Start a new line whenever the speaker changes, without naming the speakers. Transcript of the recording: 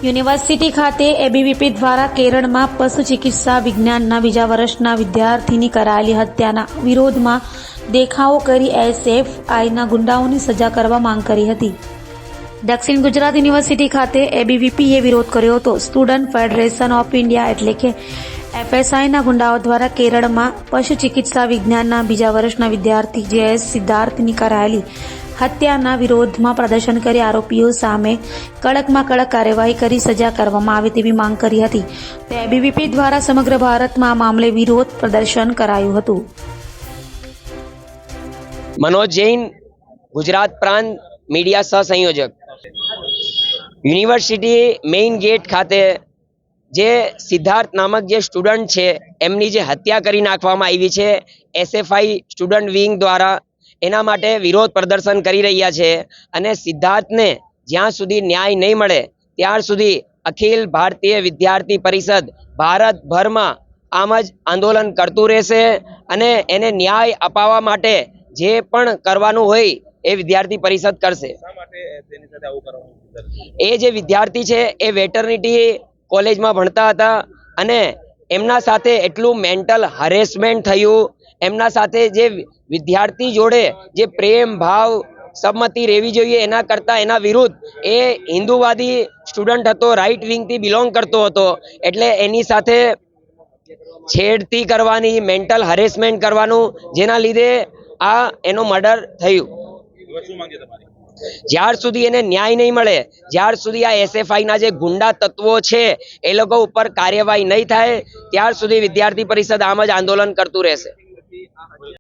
University ખાતે ABVP દ્વારા કેરળમાં પશુ ચિકિત્સા વિજ્ઞાનના બીજા વર્ષના વિદ્યાર્થીની કરાયેલી હત્યાના વિરોધમાં દેખાવો કરી એસએફઆઈના ગુંડાઓની સજા કરવા માંગ કરી હતી. દક્ષિણ ગુજરાત યુનિવર્સિટી ખાતે એબીવીપીએ વિરોધ કર્યો હતો. સ્ટુડન્ટ ફેડરેશન ઓફ ઇન્ડિયા એટલે કે એફએસઆઈના ગુંડાઓ દ્વારા કેરળમાં પશુ ચિકિત્સા વિજ્ઞાનના બીજા વર્ષના વિદ્યાર્થી જેએસ સિદ્ધાર્થની કરાયેલી હત્યાના વિરોધમાં પ્રદર્શન કરી આરોપીઓ સામે કડકમાં કડક કાર્યવાહી કરી સજા કરવામાં આવે તેવી માંગ કરી હતી. તો એબીવીપી દ્વારા સમગ્ર ભારતમાં આ મામલે વિરોધ પ્રદર્શન કરાયું હતું.
मनोज जैन, गुजरात प्रांत मीडिया सहसंयोजक. યુનિવર્સિટી મેઇન ગેટ ખાતે જે સિદ્ધાર્થ નામક જે સ્ટુડન્ટ છે એમની જે હત્યા કરી નાખવામાં આવી છે એસએફઆઈ સ્ટુડન્ટ વિંગ દ્વારા, એના માટે વિરોધ પ્રદર્શન કરી રહ્યા છે. અને સિદ્ધાર્થને જ્યાં સુધી ન્યાય નહીં મળે ત્યાર સુધી અખિલ ભારતીય વિદ્યાર્થી પરિષદ ભારતભરમાં આમ જ આંદોલન કરતું રહેશે. અને એને ન્યાય અપાવવા માટે જે પણ કરવાનું હોય એ વિદ્યાર્થી પરિષદ કરશે. એ જે વિદ્યાર્થી છે એ વેટરનિટી કોલેજમાં ભણતા હતા અને એમના સાથે એટલું મેન્ટલ હરેસમેન્ટ થયું. એમના સાથે જે વિદ્યાર્થી જોડે જે પ્રેમ ભાવ સંમતિ રહેવી જોઈએ એના કરતાં એના વિરુદ્ધ એ હિન્દુવાદી સ્ટુડન્ટ હતો, રાઇટ વિંગથી બિલોંગ કરતો હતો, એટલે એની સાથે છેડતી કરવાની, મેન્ટલ હરેસમેન્ટ કરવાનું, જેના લીધે આ એનો મર્ડર થયું. જ્યાર સુધી એને ન્યાય નહીં મળે, જ્યાર સુધી આ એસએફઆઈના જે ગુંડા તત્વો છે એ લોકો ઉપર કાર્યવાહી નહીં થાય ત્યાર સુધી વિદ્યાર્થી પરિષદ આમ જ આંદોલન કરતું રહેશે.